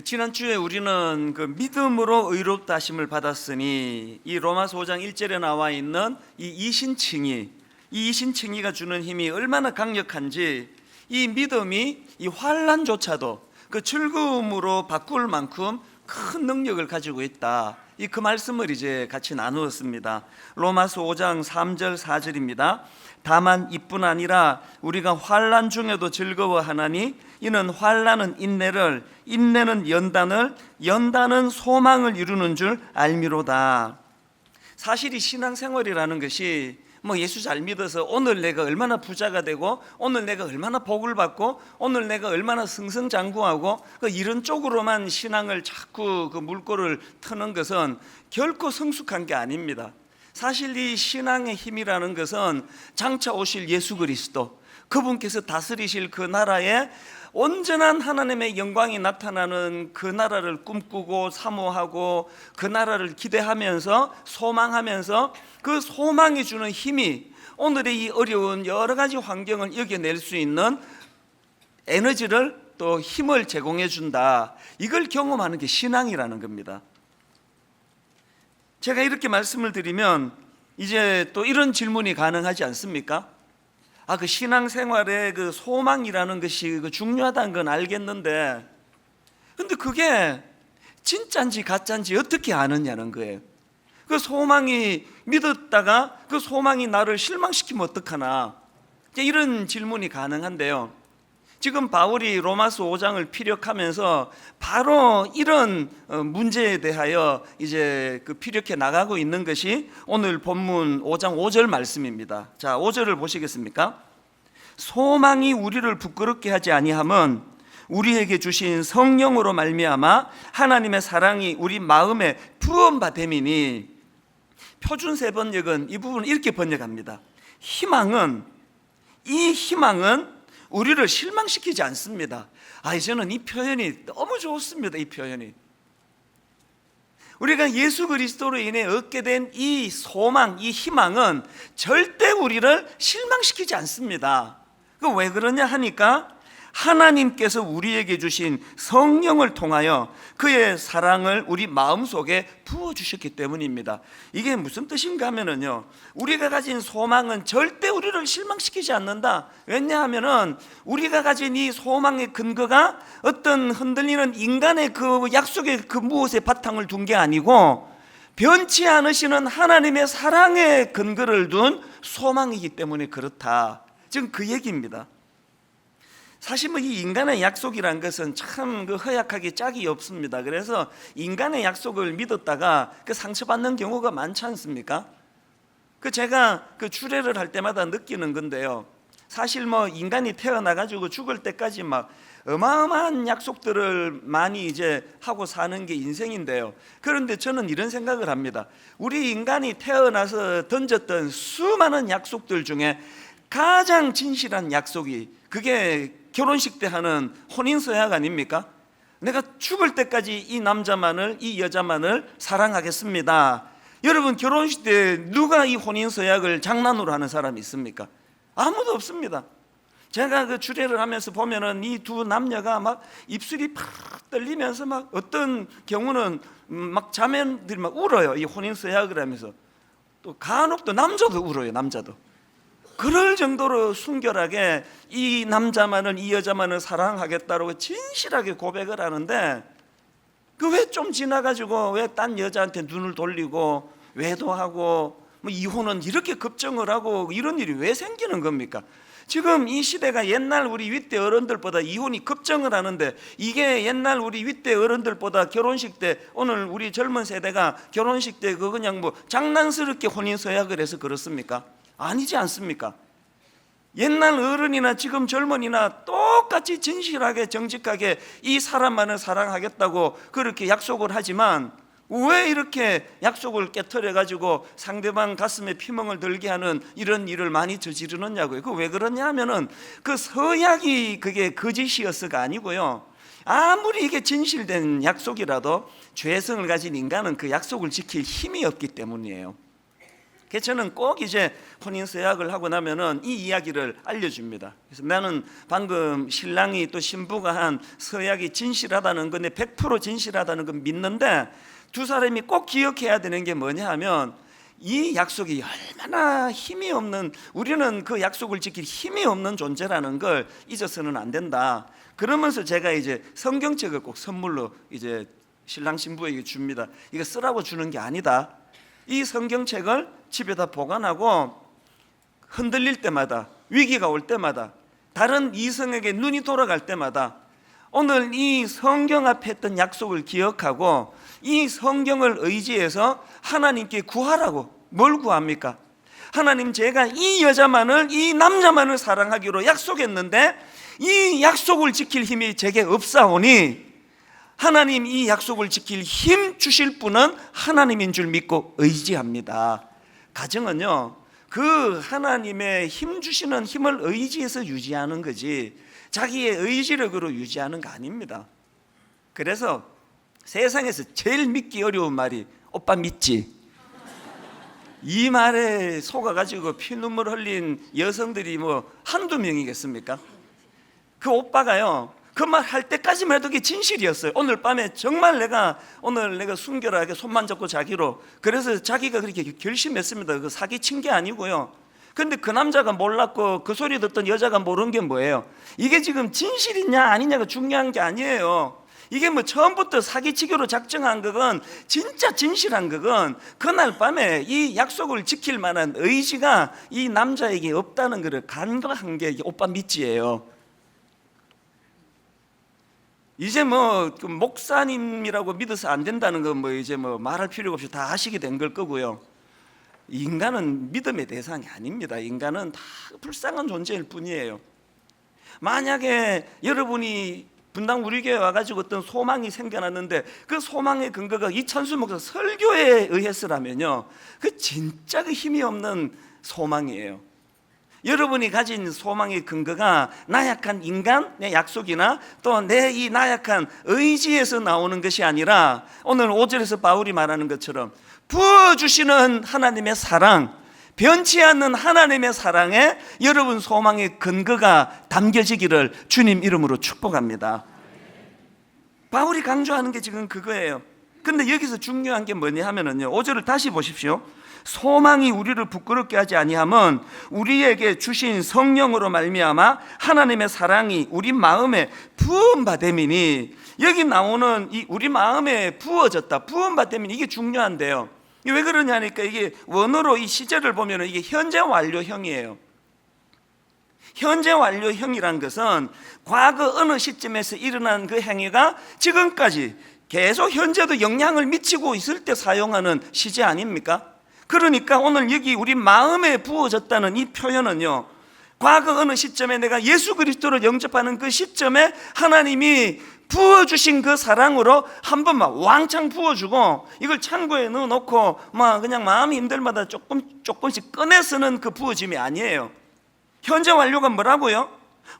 지난주에 우리는 믿음으로 의롭다 하심을 받았으니 이 로마서 5장 1절에 나와 있는 이 이신칭의가 주는 힘이 얼마나 강력한지, 이 믿음이 이 환난조차도 그 즐거움으로 바꿀 만큼 큰 능력을 가지고 있다. 그 말씀을 이제 같이 나누었습니다. 로마서 5장 3절 4절입니다. 다만 이뿐 아니라 우리가 환난 중에도 즐거워하나니 이는 환난은 인내를, 인내는 연단을, 연단은 소망을 이루는 줄 알미로다. 사실 이 신앙생활이라는 것이 예수 잘 믿어서 오늘 내가 얼마나 부자가 되고, 오늘 내가 얼마나 복을 받고, 오늘 내가 얼마나 승승장구하고 이런 쪽으로만 신앙을 자꾸 물꼬를 트는 것은 결코 성숙한 게 아닙니다. 사실 이 신앙의 힘이라는 것은 장차 오실 예수 그리스도, 그분께서 다스리실 그 나라에 온전한 하나님의 영광이 나타나는 그 나라를 꿈꾸고 사모하고 그 나라를 기대하면서 소망하면서 그 소망이 주는 힘이 오늘의 이 어려운 여러 가지 환경을 이겨낼 수 있는 에너지를, 또 힘을 제공해 준다. 이걸 경험하는 게 신앙이라는 겁니다. 제가 이렇게 말씀을 드리면 이제 또 이런 질문이 가능하지 않습니까? 그 신앙생활에 그 소망이라는 것이 중요하다는 건 알겠는데, 근데 그게 진짜인지 가짜인지 어떻게 아느냐는 거예요. 그 소망이 믿었다가 그 소망이 나를 실망시키면 어떡하나, 이런 질문이 가능한데요. 지금 바울이 로마서 5장을 피력하면서 바로 이런 문제에 대하여 이제 피력해 나가고 있는 것이 오늘 본문 5장 5절 말씀입니다. 자, 5절을 보시겠습니까? 소망이 우리를 부끄럽게 하지 아니함은 우리에게 주신 성령으로 말미암아 하나님의 사랑이 우리 마음에 부음받음이니. 표준 세번역은 이 부분을 이렇게 번역합니다. 희망은 우리를 실망시키지 않습니다. 저는 이 표현이 너무 좋습니다. 이 표현이 우리가 예수 그리스도로 인해 얻게 된 이 소망, 이 희망은 절대 우리를 실망시키지 않습니다. 왜 그러냐 하니까 하나님께서 우리에게 주신 성령을 통하여 그의 사랑을 우리 마음속에 부어주셨기 때문입니다. 이게 무슨 뜻인가 하면요, 우리가 가진 소망은 절대 우리를 실망시키지 않는다. 왜냐하면 우리가 가진 이 소망의 근거가 어떤 흔들리는 인간의 그 약속의 그 무엇에 바탕을 둔 게 아니고 변치 않으시는 하나님의 사랑의 근거를 둔 소망이기 때문에 그렇다. 지금 그 얘기입니다. 사실 이 인간의 약속이란 것은 참 허약하게 짝이 없습니다. 그래서 인간의 약속을 믿었다가 상처받는 경우가 많지 않습니까? 제가 주례를 할 때마다 느끼는 건데요. 사실 인간이 태어나가지고 죽을 때까지 어마어마한 약속들을 많이 이제 하고 사는 게 인생인데요. 그런데 저는 이런 생각을 합니다. 우리 인간이 태어나서 던졌던 수많은 약속들 중에 가장 진실한 약속이 그게 결혼식 때 하는 혼인서약 아닙니까? 내가 죽을 때까지 이 남자만을, 이 여자만을 사랑하겠습니다. 여러분, 결혼식 때 누가 이 혼인서약을 장난으로 하는 사람이 있습니까? 아무도 없습니다. 제가 주례를 하면서 보면은 이 두 남녀가 입술이 팍 떨리면서 어떤 경우는 자매들이 울어요. 이 혼인서약을 하면서. 또 간혹 또 남자도 울어요. 남자도. 그럴 정도로 순결하게 이 남자만을, 이 여자만을 사랑하겠다고 진실하게 고백을 하는데, 왜 좀 지나가지고 왜 딴 여자한테 눈을 돌리고 외도하고 이혼은 이렇게 급정을 하고 이런 일이 왜 생기는 겁니까? 지금 이 시대가 옛날 우리 윗대 어른들보다 이혼이 급정을 하는데, 이게 옛날 우리 윗대 어른들보다 결혼식 때, 오늘 우리 젊은 세대가 결혼식 때 그냥 장난스럽게 혼인서약을 해서 그렇습니까? 아니지 않습니까? 옛날 어른이나 지금 젊은이나 똑같이 진실하게 정직하게 이 사람만을 사랑하겠다고 그렇게 약속을 하지만, 왜 이렇게 약속을 깨트려 가지고 상대방 가슴에 피멍을 들게 하는 이런 일을 많이 저지르느냐고요. 왜 그러냐 하면은 서약이 그게 거짓이어서가 아니고요, 아무리 이게 진실된 약속이라도 죄성을 가진 인간은 그 약속을 지킬 힘이 없기 때문이에요. 그래서 저는 꼭 이제 혼인 서약을 하고 나면은 이 이야기를 알려줍니다. 그래서 나는 방금 신랑이 또 신부가 한 서약이 진실하다는 건데 100% 진실하다는 건 믿는데 두 사람이 꼭 기억해야 되는 게 뭐냐 하면 이 약속이 얼마나 힘이 없는, 우리는 그 약속을 지킬 힘이 없는 존재라는 걸 잊어서는 안 된다. 그러면서 제가 이제 성경책을 꼭 선물로 이제 신랑 신부에게 줍니다. 이거 쓰라고 주는 게 아니다. 이 성경책을 집에다 보관하고 흔들릴 때마다, 위기가 올 때마다, 다른 이성에게 눈이 돌아갈 때마다 오늘 이 성경 앞에 했던 약속을 기억하고 이 성경을 의지해서 하나님께 구하라고. 뭘 구합니까? 하나님, 제가 이 여자만을, 이 남자만을 사랑하기로 약속했는데 이 약속을 지킬 힘이 제게 없사오니 하나님, 이 약속을 지킬 힘 주실 분은 하나님인 줄 믿고 의지합니다. 가정은요, 그 하나님의 힘 주시는 힘을 의지해서 유지하는 거지 자기의 의지력으로 유지하는 거 아닙니다. 그래서 세상에서 제일 믿기 어려운 말이 오빠 믿지? 이 말에 속아가지고 피눈물 흘린 여성들이 뭐 한두 명이겠습니까? 그 오빠가요, 그 말 할 때까지만 해도 그게 진실이었어요. 오늘 밤에 정말 내가 순결하게 손만 잡고 자기로, 그래서 자기가 그렇게 결심했습니다. 그 사기친 게 아니고요. 근데 그 남자가 몰랐고 그 소리 듣던 여자가 모르는 게 뭐예요? 이게 지금 진실이냐 아니냐가 중요한 게 아니에요. 이게 뭐 처음부터 사기치기로 작정한 것은, 진짜 진실한 것은 그날 밤에 이 약속을 지킬 만한 의지가 이 남자에게 없다는 것을 간과한 게 오빠 믿지예요. 이제 뭐 그 목사님이라고 믿어서 안 된다는 건 뭐 이제 뭐 말할 필요가 없이 다 아시게 된 걸 거고요. 인간은 믿음의 대상이 아닙니다. 인간은 다 불쌍한 존재일 뿐이에요. 만약에 여러분이 분당 우리 교회 와가지고 어떤 소망이 생겨났는데 그 소망의 근거가 이찬수 목사 설교에 의해서라면요, 그 진짜 그 힘이 없는 소망이에요. 여러분이 가진 소망의 근거가 나약한 인간의 약속이나 또 내 이 나약한 의지에서 나오는 것이 아니라 오늘 5절에서 바울이 말하는 것처럼 부어주시는 하나님의 사랑, 변치 않는 하나님의 사랑에 여러분 소망의 근거가 담겨지기를 주님 이름으로 축복합니다. 바울이 강조하는 게 지금 그거예요. 근데 여기서 중요한 게 뭐냐 하면은요, 5절을 다시 보십시오. 소망이 우리를 부끄럽게 하지 아니함은 우리에게 주신 성령으로 말미암아 하나님의 사랑이 우리 마음에 부음받음이니, 여기 나오는 이 우리 마음에 부어졌다, 부음받음이니, 이게 중요한데요. 왜 그러냐니까 이게 원어로 이 시제를 보면 이게 현재 완료형이에요. 현재 완료형이란 것은 과거 어느 시점에서 일어난 그 행위가 지금까지 계속 현재도 영향을 미치고 있을 때 사용하는 시제 아닙니까? 그러니까 오늘 여기 우리 마음에 부어졌다는 이 표현은요, 과거 어느 시점에 내가 예수 그리스도를 영접하는 그 시점에 하나님이 부어주신 그 사랑으로 한 번만 왕창 부어주고 이걸 창고에 넣어놓고 막 그냥 마음이 힘들 마다 조금씩 꺼내 쓰는 그 부어짐이 아니에요. 현재 완료가 뭐라고요?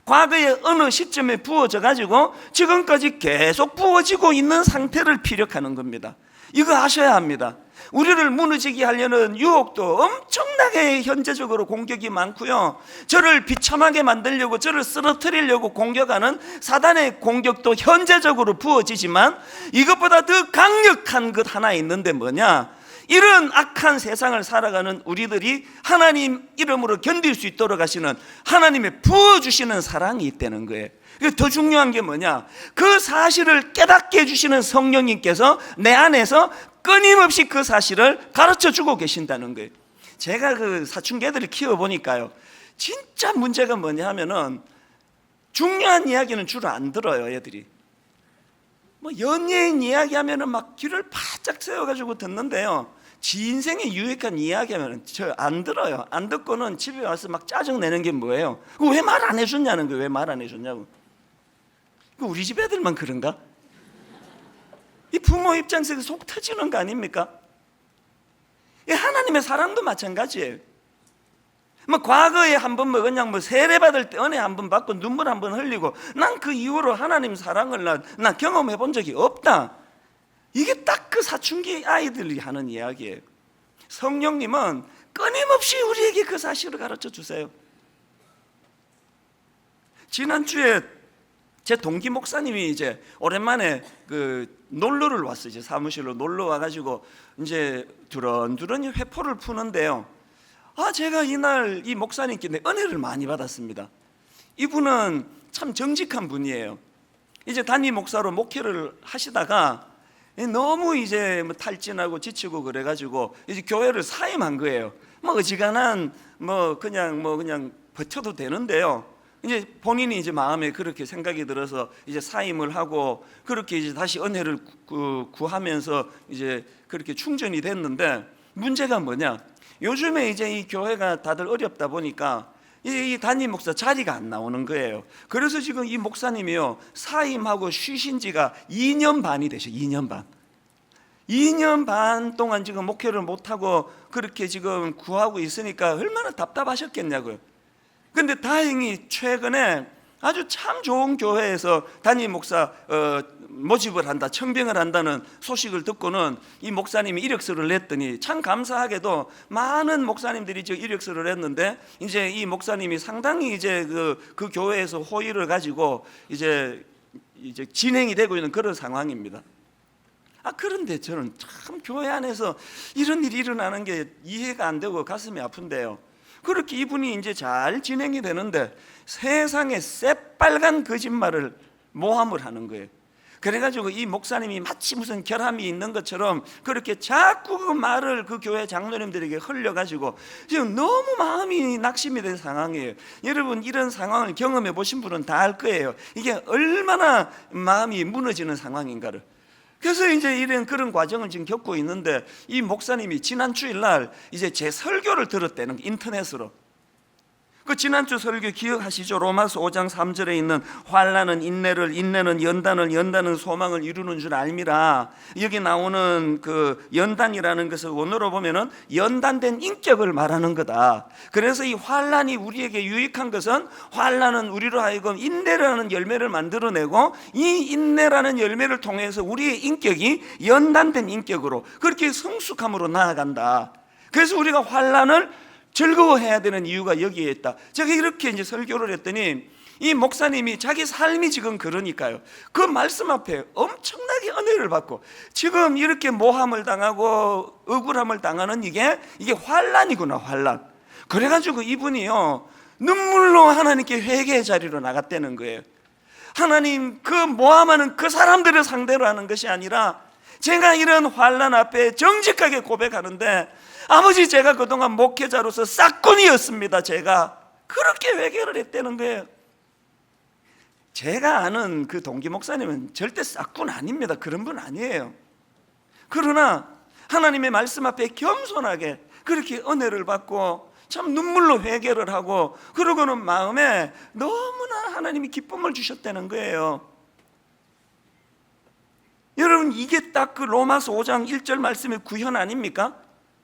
과거에 어느 시점에 부어져 가지고 지금까지 계속 부어지고 있는 상태를 피력하는 겁니다. 이거 아셔야 합니다. 우리를 무너지게 하려는 유혹도 엄청나게 현재적으로 공격이 많고요, 저를 비참하게 만들려고, 저를 쓰러뜨리려고 공격하는 사단의 공격도 현재적으로 부어지지만 이것보다 더 강력한 것 하나 있는데 뭐냐, 이런 악한 세상을 살아가는 우리들이 하나님 이름으로 견딜 수 있도록 하시는 하나님의 부어주시는 사랑이 있다는 거예요. 더 중요한 게 뭐냐, 그 사실을 깨닫게 해주시는 성령님께서 내 안에서 끊임없이 그 사실을 가르쳐주고 계신다는 거예요. 제가 그 사춘기들을 키워보니까요, 진짜 문제가 뭐냐 하면은 중요한 이야기는 주로 안 들어요. 애들이 뭐 연예인 이야기하면은 막 귀를 바짝 세워가지고 듣는데요, 지 인생에 유익한 이야기하면은 저 안 들어요. 안 듣고는 집에 와서 막 짜증내는 게 뭐예요? 왜 말 안 해줬냐는 거예요. 왜 말 안 해줬냐고. 우리 집 애들만 그런가? 이 부모 입장에서 속 터지는 거 아닙니까? 하나님의 사랑도 마찬가지예요. 뭐 과거에 한번 뭐 그냥 뭐 세례 받을 때 은혜 한번 받고 눈물 한번 흘리고 난 그 이후로 하나님 사랑을 난 경험해 본 적이 없다. 이게 딱 그 사춘기 아이들이 하는 이야기예요. 성령님은 끊임없이 우리에게 그 사실을 가르쳐 주세요. 지난주에 제 동기 목사님이 이제 오랜만에 그 놀러를 왔어요. 이제 사무실로 놀러 와가지고 이제 두런두런히 회포를 푸는데요. 제가 이날 이 목사님께 은혜를 많이 받았습니다. 이분은 참 정직한 분이에요. 이제 담임 목사로 목회를 하시다가 너무 이제 뭐 탈진하고 지치고 그래가지고 이제 교회를 사임한 거예요. 뭐 어지간한 그냥 버텨도 되는데요. 이제 본인이 이제 마음에 그렇게 생각이 들어서 이제 사임을 하고 그렇게 이제 다시 은혜를 구하면서 이제 그렇게 충전이 됐는데, 문제가 뭐냐? 요즘에 이제 이 교회가 다들 어렵다 보니까 이 담임 목사 자리가 안 나오는 거예요. 그래서 지금 이 목사님이요, 사임하고 쉬신 지가 2년 반이 되셔. 2년 반. 2년 반 동안 지금 목회를 못하고 그렇게 지금 구하고 있으니까 얼마나 답답하셨겠냐고요. 근데 다행히 최근에 아주 참 좋은 교회에서 담임 목사 모집을 한다, 청빙을 한다는 소식을 듣고는 이 목사님이 이력서를 냈더니, 참 감사하게도 많은 목사님들이 저 이력서를 냈는데 이제 이 목사님이 상당히 이제 그 교회에서 호의를 가지고 이제 진행이 되고 있는 그런 상황입니다. 그런데 저는 참 교회 안에서 이런 일이 일어나는 게 이해가 안 되고 가슴이 아픈데요. 그렇게 이분이 이제 잘 진행이 되는데 세상에 새빨간 거짓말을 모함을 하는 거예요. 그래가지고 이 목사님이 마치 무슨 결함이 있는 것처럼 그렇게 자꾸 그 말을 그 교회 장로님들에게 흘려가지고 지금 너무 마음이 낙심이 된 상황이에요. 여러분, 이런 상황을 경험해 보신 분은 다 알 거예요. 이게 얼마나 마음이 무너지는 상황인가를. 그래서 이제 이런 그런 과정을 지금 겪고 있는데, 이 목사님이 지난 주일날 이제 제 설교를 들었다는, 인터넷으로. 그 지난주 설교 기억하시죠? 로마서 5장 3절에 있는 환난은 인내를, 인내는 연단을, 연단은 소망을 이루는 줄 알미라. 여기 나오는 그 연단이라는 것을 원어로 보면은 연단된 인격을 말하는 거다. 그래서 이 환난이 우리에게 유익한 것은, 환난은 우리로 하여금 인내라는 열매를 만들어내고 이 인내라는 열매를 통해서 우리의 인격이 연단된 인격으로 그렇게 성숙함으로 나아간다. 그래서 우리가 환난을 즐거워해야 되는 이유가 여기에 있다. 제가 이렇게 이제 설교를 했더니 이 목사님이 자기 삶이 지금 그러니까요, 그 말씀 앞에 엄청나게 은혜를 받고 지금 이렇게 모함을 당하고 억울함을 당하는 이게 환난이구나, 환난. 그래가지고 이분이요, 눈물로 하나님께 회개의 자리로 나갔다는 거예요. 하나님, 그 모함하는 그 사람들을 상대로 하는 것이 아니라 제가 이런 환난 앞에 정직하게 고백하는데, 아버지, 제가 그동안 목회자로서 싹군이었습니다. 제가 그렇게 회개를 했다는 거예요. 제가 아는 그 동기 목사님은 절대 싹군 아닙니다. 그런 분 아니에요. 그러나 하나님의 말씀 앞에 겸손하게 그렇게 은혜를 받고 참 눈물로 회개를 하고, 그러고는 마음에 너무나 하나님이 기쁨을 주셨다는 거예요. 여러분, 이게 딱 그 로마서 5장 1절 말씀의 구현 아닙니까?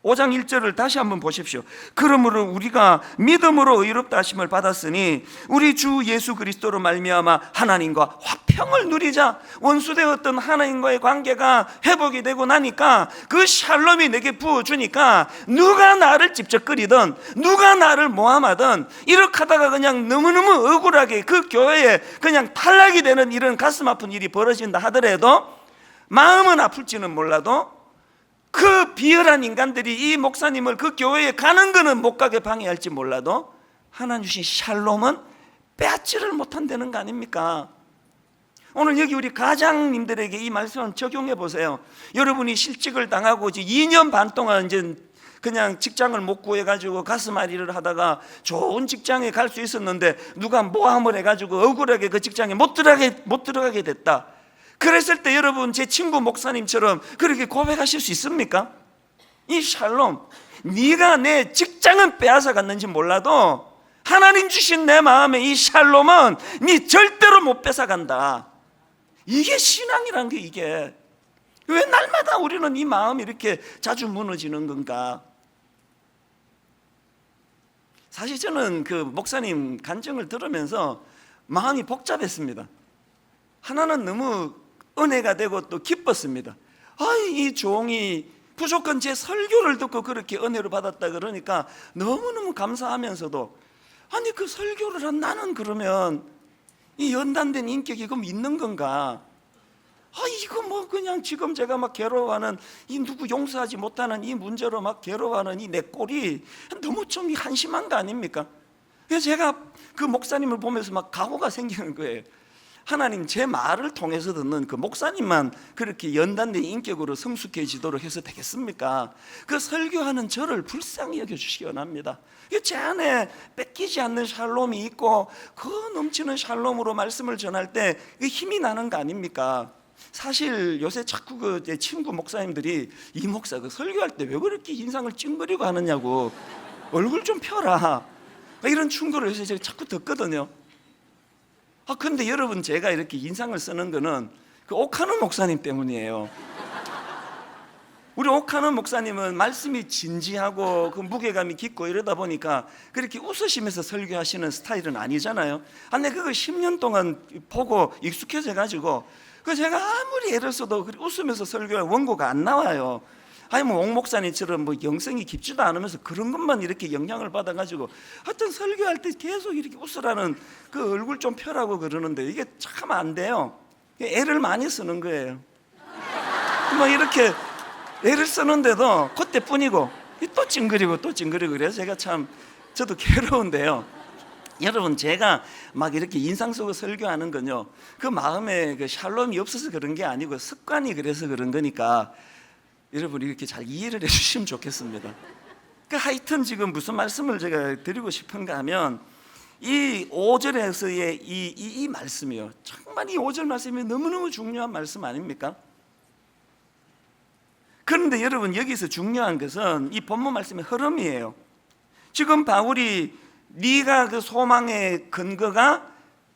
5장 1절을 다시 한번 보십시오. 그러므로 우리가 믿음으로 의롭다 하심을 받았으니 우리 주 예수 그리스도로 말미암아 하나님과 화평을 누리자. 원수되었던 하나님과의 관계가 회복이 되고 나니까 그 샬롬이 내게 부어주니까 누가 나를 찝쩍거리든 누가 나를 모함하든 이렇게 하다가 그냥 너무너무 억울하게 그 교회에 그냥 탈락이 되는 이런 가슴 아픈 일이 벌어진다 하더라도, 마음은 아플지는 몰라도 그 비열한 인간들이 이 목사님을 그 교회에 가는 거는 못 가게 방해할지 몰라도 하나님 주신 샬롬은 빼앗지를 못한다는 거 아닙니까? 오늘 여기 우리 가장님들에게 이 말씀을 적용해 보세요. 여러분이 실직을 당하고 이제 2년 반 동안 이제 그냥 직장을 못 구해가지고 가슴앓이를 하다가 좋은 직장에 갈 수 있었는데 누가 모함을 해가지고 억울하게 그 직장에 못 들어가게 됐다. 그랬을 때 여러분, 제 친구 목사님처럼 그렇게 고백하실 수 있습니까? 이 샬롬, 네가 내 직장은 빼앗아 갔는지 몰라도 하나님 주신 내 마음의 이 샬롬은 네 절대로 못 뺏어 간다. 이게 신앙이란 게, 이게 왜 날마다 우리는 이 마음이 이렇게 자주 무너지는 건가? 사실 저는 그 목사님 간증을 들으면서 마음이 복잡했습니다. 하나는 너무 은혜가 되고 또 기뻤습니다. 이 종이 무조건 제 설교를 듣고 그렇게 은혜를 받았다 그러니까 너무너무 감사하면서도, 아니 그 설교를 한 나는 그러면 이 연단된 인격이 그럼 있는 건가? 이거 뭐 그냥 지금 제가 막 괴로워하는 이 누구 용서하지 못하는 이 문제로 막 괴로워하는 이 내 꼴이 너무 좀 한심한 거 아닙니까? 그래서 제가 그 목사님을 보면서 막 각오가 생기는 거예요. 하나님, 제 말을 통해서 듣는 그 목사님만 그렇게 연단된 인격으로 성숙해지도록 해서 되겠습니까? 그 설교하는 저를 불쌍히 여겨주시기 원합니다. 제 안에 뺏기지 않는 샬롬이 있고 그 넘치는 샬롬으로 말씀을 전할 때 힘이 나는 거 아닙니까? 사실 요새 자꾸 제 친구 목사님들이, 이 목사 그 설교할 때 왜 그렇게 인상을 찡그리고 하느냐고, 얼굴 좀 펴라, 이런 충고를 요새 제가 자꾸 듣거든요. 근데 여러분, 제가 이렇게 인상을 쓰는 거는 그 옥하는 목사님 때문이에요. 우리 옥하는 목사님은 말씀이 진지하고 그 무게감이 깊고 이러다 보니까 그렇게 웃으시면서 설교하시는 스타일은 아니잖아요. 근데 그걸 10년 동안 보고 익숙해져 가지고 제가 아무리 애를 써도 웃으면서 설교할 원고가 안 나와요. 아니 뭐 옥 목사님처럼 뭐 영성이 깊지도 않으면서 그런 것만 이렇게 영향을 받아가지고 하여튼 설교할 때 계속 이렇게 웃으라는, 그 얼굴 좀 펴라고 그러는데 이게 참 안 돼요. 애를 많이 쓰는 거예요. 뭐 이렇게 애를 쓰는데도 그때뿐이고 또 찡그리고 또 찡그리고, 그래서 제가 참 저도 괴로운데요. 여러분, 제가 막 이렇게 인상 쓰고 설교하는 건요, 그 마음에 그 샬롬이 없어서 그런 게 아니고 습관이 그래서 그런 거니까 여러분 이렇게 잘 이해를 해주시면 좋겠습니다. 하여튼 지금 무슨 말씀을 제가 드리고 싶은가 하면, 이 5절에서의 이 말씀이요, 정말 이 5절 말씀이 너무너무 중요한 말씀 아닙니까? 그런데 여러분, 여기서 중요한 것은 이 본문 말씀의 흐름이에요. 지금 바울이 네가 그 소망의 근거가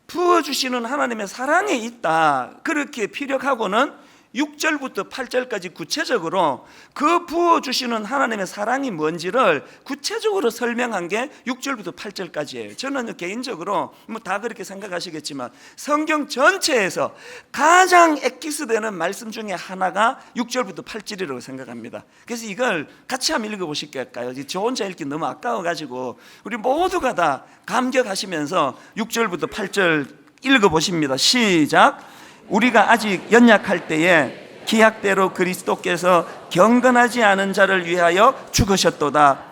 부어주시는 하나님의 사랑에 있다, 그렇게 피력하고는 6절부터 8절까지 구체적으로 그 부어주시는 하나님의 사랑이 뭔지를 구체적으로 설명한 게 6절부터 8절까지예요. 저는 개인적으로 뭐 다 그렇게 생각하시겠지만 성경 전체에서 가장 엑기스되는 말씀 중에 하나가 6절부터 8절이라고 생각합니다. 그래서 이걸 같이 한번 읽어보실까요? 저 혼자 읽기 너무 아까워가지고 우리 모두가 다 감격하시면서 6절부터 8절 읽어보십니다. 시작. 우리가 아직 연약할 때에 기약대로 그리스도께서 경건하지 않은 자를 위하여 죽으셨도다.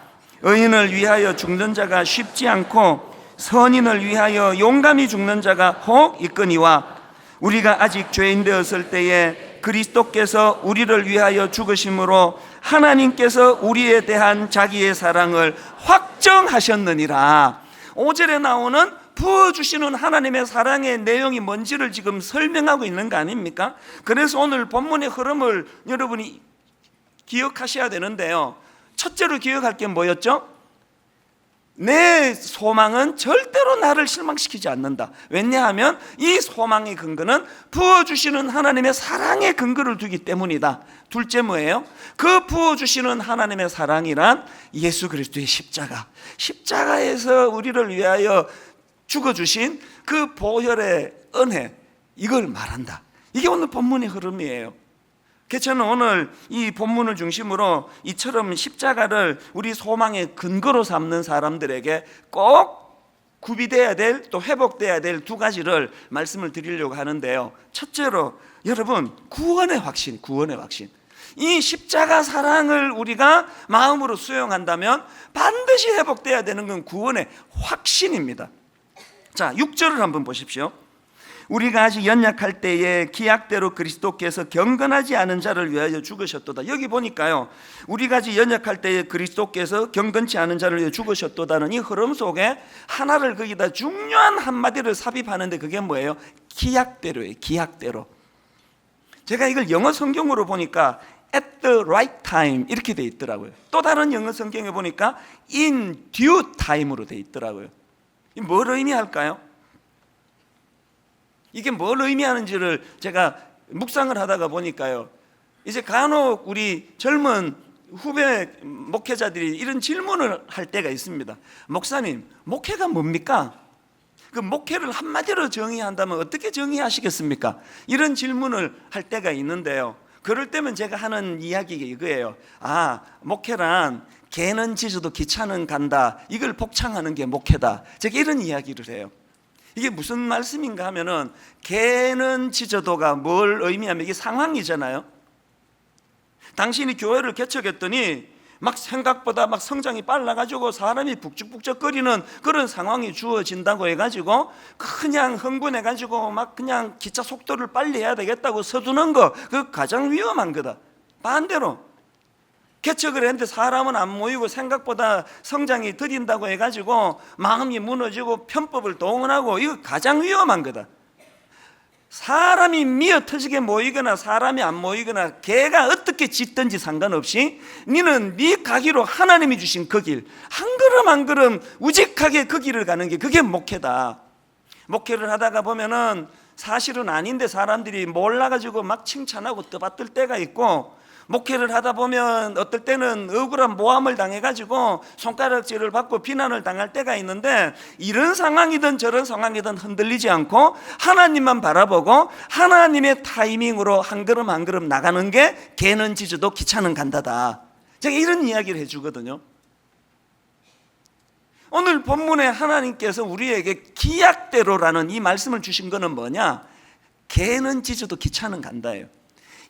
의인을 위하여 죽는 자가 쉽지 않고 선인을 위하여 용감히 죽는 자가 혹 있거니와, 우리가 아직 죄인 되었을 때에 그리스도께서 우리를 위하여 죽으심으로 하나님께서 우리에 대한 자기의 사랑을 확정하셨느니라. 5절에 나오는 부어주시는 하나님의 사랑의 내용이 뭔지를 지금 설명하고 있는 거 아닙니까? 그래서 오늘 본문의 흐름을 여러분이 기억하셔야 되는데요, 첫째로 기억할 게 뭐였죠? 내 소망은 절대로 나를 실망시키지 않는다. 왜냐하면 이 소망의 근거는 부어주시는 하나님의 사랑의 근거를 두기 때문이다. 둘째 뭐예요? 그 부어주시는 하나님의 사랑이란 예수 그리스도의 십자가에서 우리를 위하여 죽어주신 그 보혈의 은혜, 이걸 말한다. 이게 오늘 본문의 흐름이에요. 그래서 저는 오늘 이 본문을 중심으로 이처럼 십자가를 우리 소망의 근거로 삼는 사람들에게 꼭 구비돼야 될, 또 회복돼야 될 두 가지를 말씀을 드리려고 하는데요. 첫째로 여러분, 구원의 확신. 이 십자가 사랑을 우리가 마음으로 수용한다면 반드시 회복돼야 되는 건 구원의 확신입니다. 자, 6절을 한번 보십시오. 우리가 아직 연약할 때에 기약대로 그리스도께서 경건하지 않은 자를 위하여 죽으셨도다. 여기 보니까요, 우리가 아직 연약할 때에 그리스도께서 경건치 않은 자를 위하여 죽으셨도다는 이 흐름 속에 하나를, 거기다 중요한 한마디를 삽입하는데 그게 뭐예요? 기약대로예요. 기약대로. 제가 이걸 영어 성경으로 보니까 at the right time 이렇게 돼 있더라고요. 또 다른 영어 성경에 보니까 in due time으로 돼 있더라고요. 뭘 의미할까요? 이게 뭘 의미하는지를 제가 묵상을 하다가 보니까요, 이제 간혹 우리 젊은 후배 목회자들이 이런 질문을 할 때가 있습니다. 목사님, 목회가 뭡니까? 그 목회를 한마디로 정의한다면 어떻게 정의하시겠습니까? 이런 질문을 할 때가 있는데요, 그럴 때면 제가 하는 이야기가 이거예요. 아, 목회란 개는 짖어도 기차는 간다, 이걸 복창하는 게 목회다. 제가 이런 이야기를 해요. 이게 무슨 말씀인가 하면은, 개는 짖어도가 뭘 의미하면 이게 상황이잖아요. 당신이 교회를 개척했더니 막 생각보다 막 성장이 빨라가지고 사람이 북적북적거리는 그런 상황이 주어진다고 해가지고 그냥 흥분해가지고 막 그냥 기차 속도를 빨리 해야 되겠다고 서두는 거, 그 가장 위험한 거다. 반대로 개척을 했는데 사람은 안 모이고 생각보다 성장이 더딘다고 해가지고 마음이 무너지고 편법을 동원하고, 이거 가장 위험한 거다. 사람이 미어터지게 모이거나 사람이 안 모이거나 개가 어떻게 짖든지 상관없이 너는 네 가기로 하나님이 주신 그 길, 한 걸음 한 걸음 우직하게 그 길을 가는 게, 그게 목회다. 목회를 하다가 보면은 사실은 아닌데 사람들이 몰라가지고 막 칭찬하고 떠받들 때가 있고, 목회를 하다 보면 어떨 때는 억울한 모함을 당해가지고 손가락질을 받고 비난을 당할 때가 있는데, 이런 상황이든 저런 상황이든 흔들리지 않고 하나님만 바라보고 하나님의 타이밍으로 한 걸음 한 걸음 나가는 게 개는 짖어도 기차는 간다다. 제가 이런 이야기를 해주거든요. 오늘 본문에 하나님께서 우리에게 기약대로라는 이 말씀을 주신 거는 뭐냐? 개는 짖어도 기차는 간다예요.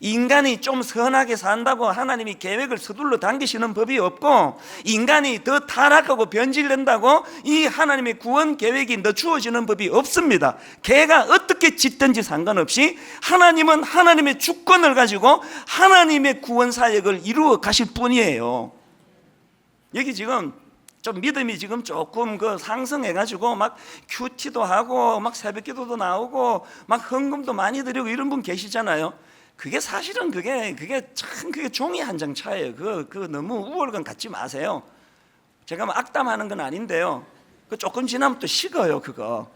인간이 좀 선하게 산다고 하나님이 계획을 서둘러 당기시는 법이 없고, 인간이 더 타락하고 변질된다고 이 하나님의 구원 계획이 늦추어지는 법이 없습니다. 개가 어떻게 짖든지 상관없이 하나님은 하나님의 주권을 가지고 하나님의 구원 사역을 이루어 가실 뿐이에요. 여기 지금 좀 믿음이 지금 조금 상승해가지고 막 큐티도 하고 막 새벽기도도 나오고 막 헌금도 많이 드리고 이런 분 계시잖아요. 그게 사실은 그게 종이 한 장 차예요. 그 너무 우월감 갖지 마세요. 제가 뭐 악담하는 건 아닌데요. 그 조금 지나면 또 식어요, 그거.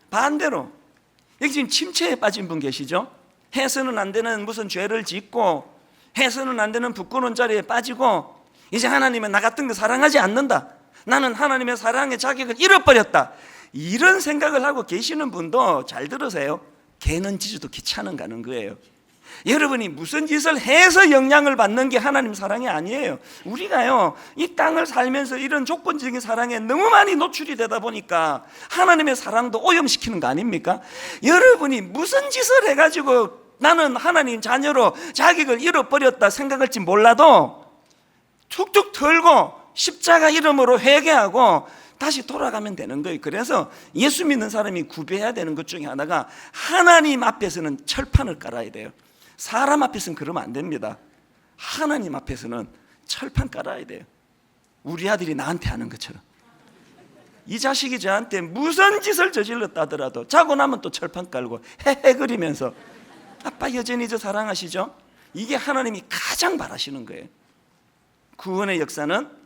반대로 여기 지금 침체에 빠진 분 계시죠? 해서는 안 되는 무슨 죄를 짓고 해서는 안 되는 부끄러운 자리에 빠지고, 이제 하나님은 나 같은 거 사랑하지 않는다, 나는 하나님의 사랑의 자격을 잃어버렸다, 이런 생각을 하고 계시는 분도 잘 들으세요. 개는 짖어도 기차는 가는 거예요. 여러분이 무슨 짓을 해서 영향을 받는 게 하나님 사랑이 아니에요. 우리가요, 이 땅을 살면서 이런 조건적인 사랑에 너무 많이 노출이 되다 보니까 하나님의 사랑도 오염시키는 거 아닙니까? 여러분이 무슨 짓을 해가지고 나는 하나님 자녀로 자격을 잃어버렸다 생각할지 몰라도 툭툭 털고 십자가 이름으로 회개하고 다시 돌아가면 되는 거예요. 그래서 예수 믿는 사람이 구별해야 되는 것 중에 하나가, 하나님 앞에서는 철판을 깔아야 돼요. 사람 앞에서는 그러면 안 됩니다. 하나님 앞에서는 철판 깔아야 돼요. 우리 아들이 나한테 하는 것처럼. 이 자식이 저한테 무슨 짓을 저질렀다 하더라도 자고 나면 또 철판 깔고 헤헤거리면서 아빠 여전히 저 사랑하시죠? 이게 하나님이 가장 바라시는 거예요. 구원의 역사는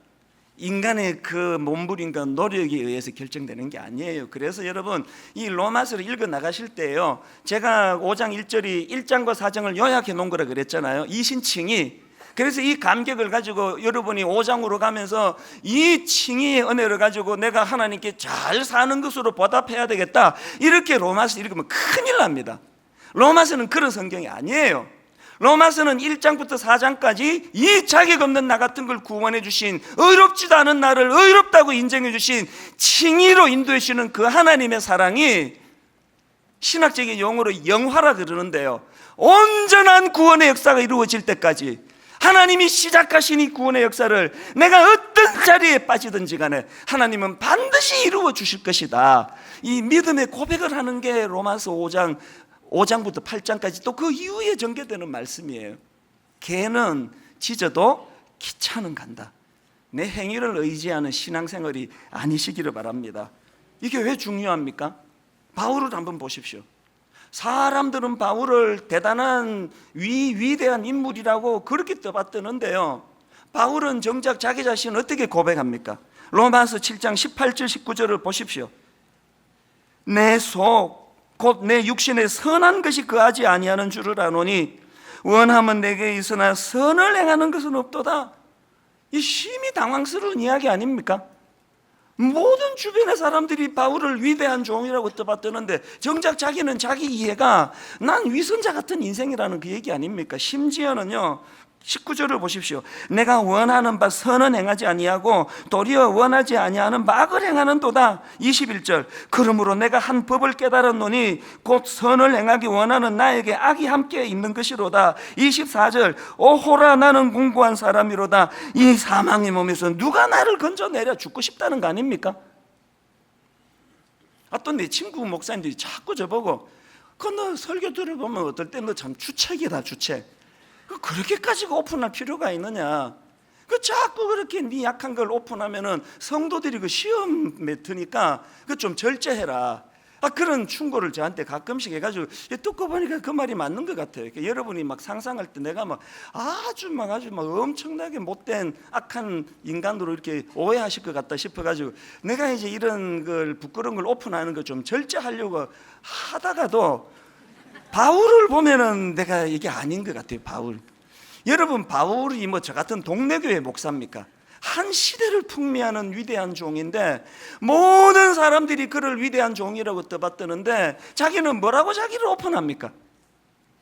인간의 그 몸부림과 노력에 의해서 결정되는 게 아니에요. 그래서 여러분, 이 로마서를 읽어 나가실 때요, 제가 5장 1절이 1장과 4장을 요약해 놓은 거라 그랬잖아요. 이신칭의. 그래서 이 감격을 가지고 여러분이 5장으로 가면서 이 칭의의 은혜를 가지고 내가 하나님께 잘 사는 것으로 보답해야 되겠다, 이렇게 로마서 읽으면 큰일 납니다. 로마서는 그런 성경이 아니에요. 로마서는 1장부터 4장까지 이 자격 없는 나 같은 걸 구원해 주신, 의롭지도 않은 나를 의롭다고 인정해 주신, 칭의로 인도해 주시는 그 하나님의 사랑이 신학적인 용어로 영화라 그러는데요, 온전한 구원의 역사가 이루어질 때까지 하나님이 시작하신 이 구원의 역사를 내가 어떤 자리에 빠지든지 간에 하나님은 반드시 이루어 주실 것이다. 이 믿음의 고백을 하는 게 로마서 5장부터 8장까지 또 그 이후에 전개되는 말씀이에요. 개는 짖어도 기차는 간다. 내 행위를 의지하는 신앙생활이 아니시기를 바랍니다. 이게 왜 중요합니까? 바울을 한번 보십시오. 사람들은 바울을 대단한 위대한 인물이라고 그렇게 떠받드는데요, 바울은 정작 자기 자신을 어떻게 고백합니까? 로마서 7장 18절 19절을 보십시오. 내 속 곧 내 육신에 선한 것이 거하지 아니하는 줄을 아노니 원함은 내게 있으나 선을 행하는 것은 없도다. 이 심히 당황스러운 이야기 아닙니까? 모든 주변의 사람들이 바울을 위대한 종이라고 떠받드는데 정작 자기는 자기 이해가 난 위선자 같은 인생이라는 그 얘기 아닙니까? 심지어는요 19절을 보십시오. 내가 원하는 바 선은 행하지 아니하고 도리어 원하지 아니하는 바 악을 행하는도다. 21절 그러므로 내가 한 법을 깨달았노니 곧 선을 행하기 원하는 나에게 악이 함께 있는 것이로다. 24절 오호라 나는 공고한 사람이로다. 이 사망의 몸에서 누가 나를 건져내려 죽고 싶다는 거 아닙니까? 또 내 친구 목사님들이 자꾸 저보고 너 설교 들어보면 어떨 때 너 참 주책이다 주책. 그렇게까지 오픈할 필요가 있느냐? 자꾸 그렇게 네 약한 걸 오픈하면은 성도들이 그 시험에 드니까 좀 절제해라. 그런 충고를 저한테 가끔씩 해가지고 듣고 보니까 그 말이 맞는 것 같아요. 여러분이 막 상상할 때 내가 막 아주 엄청나게 못된 악한 인간으로 이렇게 오해하실 것 같다 싶어가지고 내가 이제 이런 걸 부끄러운 걸 오픈하는 거 좀 절제하려고 하다가도 바울을 보면은 내가 이게 아닌 것 같아요. 바울. 여러분 바울이 저 같은 동네교회 목사입니까? 한 시대를 풍미하는 위대한 종인데 모든 사람들이 그를 위대한 종이라고 떠받드는데 자기는 뭐라고 자기를 오픈합니까?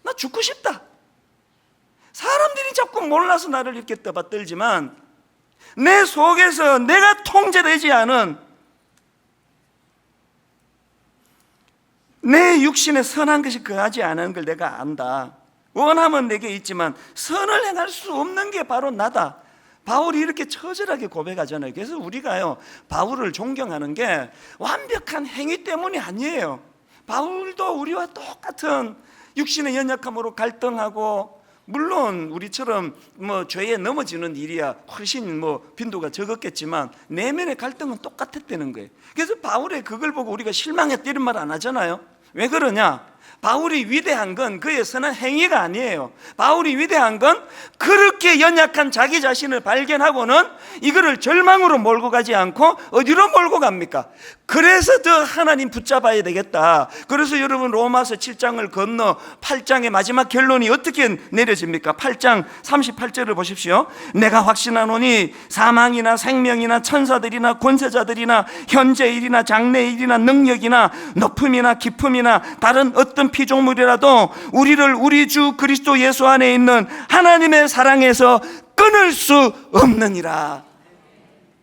나 죽고 싶다. 사람들이 자꾸 몰라서 나를 이렇게 떠받들지만 내 속에서 내가 통제되지 않은 내 육신에 선한 것이 거하지 않은 걸 내가 안다. 원함은 내게 있지만 선을 행할 수 없는 게 바로 나다. 바울이 이렇게 처절하게 고백하잖아요. 그래서 우리가요 바울을 존경하는 게 완벽한 행위 때문이 아니에요. 바울도 우리와 똑같은 육신의 연약함으로 갈등하고 물론 우리처럼 죄에 넘어지는 일이야 훨씬 빈도가 적었겠지만 내면의 갈등은 똑같았다는 거예요. 그래서 바울의 그걸 보고 우리가 실망했다 이런 말 안 하잖아요. 왜 그러냐? 바울이 위대한 건 그의 선한 행위가 아니에요. 바울이 위대한 건 그렇게 연약한 자기 자신을 발견하고는 이거를 절망으로 몰고 가지 않고 어디로 몰고 갑니까? 그래서 더 하나님 붙잡아야 되겠다. 그래서 여러분 로마서 7장을 건너 8장의 마지막 결론이 어떻게 내려집니까? 8장 38절을 보십시오. 내가 확신하노니 사망이나 생명이나 천사들이나 권세자들이나 현재일이나 장래일이나 능력이나 높음이나 깊음이나 다른 어떤 피조물이라도 우리를 우리 주 그리스도 예수 안에 있는 하나님의 사랑에서 끊을 수 없느니라.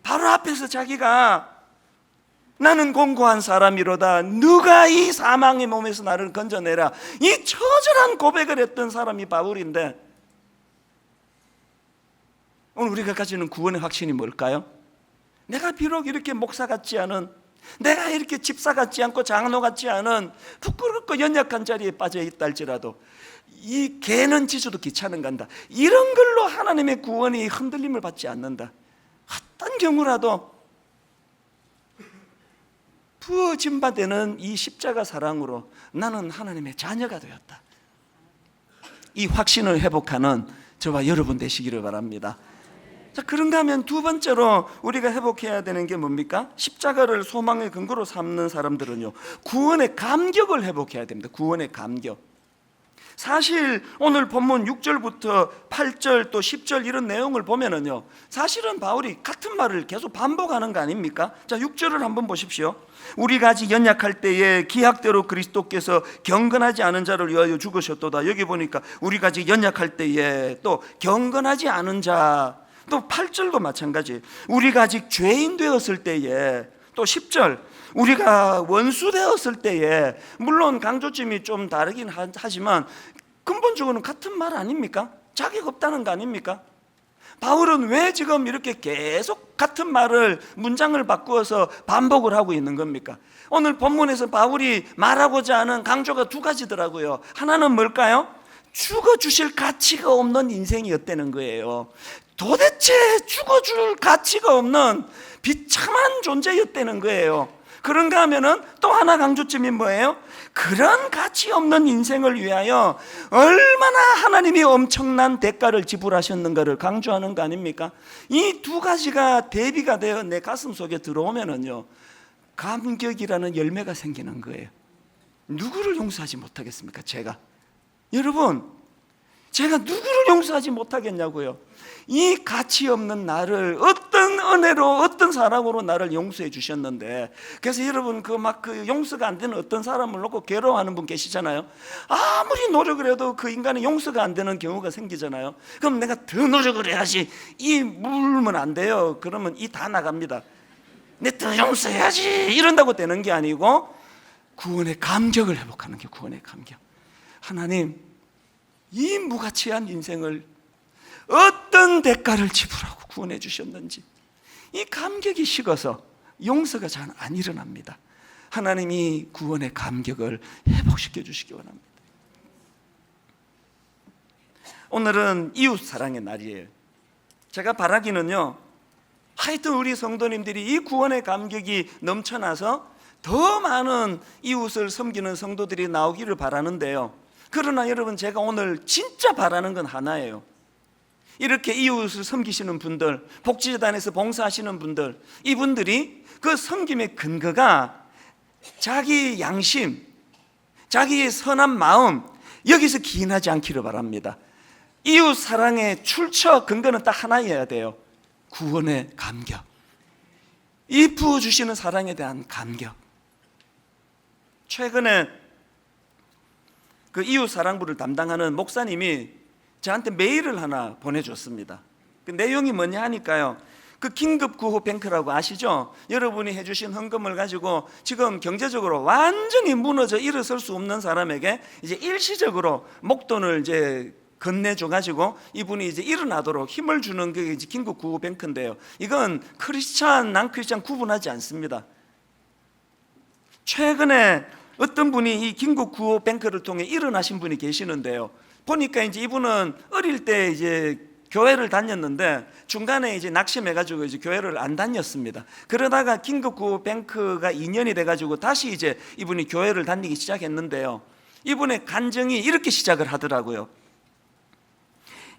바로 앞에서 자기가 나는 공고한 사람이로다. 누가 이 사망의 몸에서 나를 건져내라. 이 처절한 고백을 했던 사람이 바울인데 오늘 우리가 가지는 구원의 확신이 뭘까요? 내가 비록 이렇게 목사 같지 않은 내가 이렇게 집사 같지 않고 장로 같지 않은 부끄럽고 연약한 자리에 빠져 있다 할지라도 이 개는 짖어도 귀찮은 간다. 이런 걸로 하나님의 구원이 흔들림을 받지 않는다. 어떤 경우라도 부어진 바 되는 이 십자가 사랑으로 나는 하나님의 자녀가 되었다. 이 확신을 회복하는 저와 여러분 되시기를 바랍니다. 자, 그런가 하면 두 번째로 우리가 회복해야 되는 게 뭡니까? 십자가를 소망의 근거로 삼는 사람들은요 구원의 감격을 회복해야 됩니다. 구원의 감격. 사실 오늘 본문 6절부터 8절 또 10절 이런 내용을 보면은요 사실은 바울이 같은 말을 계속 반복하는 거 아닙니까? 자 6절을 한번 보십시오. 우리가 아직 연약할 때에 기약대로 그리스도께서 경건하지 않은 자를 위하여 죽으셨도다. 여기 보니까 우리가 아직 연약할 때에 또 경건하지 않은 자, 또 8절도 마찬가지. 우리가 아직 죄인 되었을 때에, 또 10절 우리가 원수 되었을 때에, 물론 강조점이 좀 다르긴 하지만 근본적으로는 같은 말 아닙니까? 자격 없다는 거 아닙니까? 바울은 왜 지금 이렇게 계속 같은 말을 문장을 바꾸어서 반복을 하고 있는 겁니까? 오늘 본문에서 바울이 말하고자 하는 강조가 두 가지더라고요. 하나는 뭘까요? 죽어주실 가치가 없는 인생이었다는 거예요. 도대체 죽어줄 가치가 없는 비참한 존재였다는 거예요. 그런가 하면은 또 하나 강조점이 뭐예요? 그런 가치 없는 인생을 위하여 얼마나 하나님이 엄청난 대가를 지불하셨는가를 강조하는 거 아닙니까? 이 두 가지가 대비가 되어 내 가슴 속에 들어오면은요 감격이라는 열매가 생기는 거예요. 누구를 용서하지 못하겠습니까? 제가. 여러분 제가 누구를 용서하지 못하겠냐고요. 이 가치 없는 나를 어떤 은혜로, 어떤 사랑으로 나를 용서해 주셨는데, 그래서 여러분 그 용서가 안 되는 어떤 사람을 놓고 괴로워하는 분 계시잖아요. 아무리 노력을 해도 그 인간은 용서가 안 되는 경우가 생기잖아요. 그럼 내가 더 노력을 해야지, 이 물면 안 돼요. 그러면 이 다 나갑니다. 내 더 용서해야지 이런다고 되는 게 아니고, 구원의 감격을 회복하는 게 구원의 감격. 하나님, 이 무가치한 인생을 어떤 대가를 지불하고 구원해 주셨는지, 이 감격이 식어서 용서가 잘 안 일어납니다. 하나님이 구원의 감격을 회복시켜 주시기 원합니다. 오늘은 이웃 사랑의 날이에요. 제가 바라기는요, 하여튼 우리 성도님들이 이 구원의 감격이 넘쳐나서 더 많은 이웃을 섬기는 성도들이 나오기를 바라는데요, 그러나 여러분, 제가 오늘 진짜 바라는 건 하나예요. 이렇게 이웃을 섬기시는 분들, 복지재단에서 봉사하시는 분들, 이분들이 그 섬김의 근거가 자기 양심, 자기의 선한 마음, 여기서 기인하지 않기를 바랍니다. 이웃 사랑의 출처 근거는 딱 하나여야 돼요. 구원의 감격, 이 부어주시는 사랑에 대한 감격. 최근에 그 이웃 사랑부를 담당하는 목사님이 저한테 메일을 하나 보내줬습니다. 그 내용이 뭐냐 하니까요, 그 긴급구호뱅크라고 아시죠? 여러분이 해주신 헌금을 가지고 지금 경제적으로 완전히 무너져 일어설 수 없는 사람에게 이제 일시적으로 목돈을 이제 건네줘가지고 이분이 이제 일어나도록 힘을 주는 게 이제 긴급구호뱅크인데요, 이건 크리스찬, 난크리스찬 구분하지 않습니다. 최근에 어떤 분이 이 긴급구호뱅크를 통해 일어나신 분이 계시는데요, 보니까 이제 이분은 어릴 때 이제 교회를 다녔는데 중간에 이제 낙심해가지고 이제 교회를 안 다녔습니다. 그러다가 긴급구호뱅크가 2년이 돼가지고 다시 이제 이분이 교회를 다니기 시작했는데요, 이분의 간증이 이렇게 시작을 하더라고요.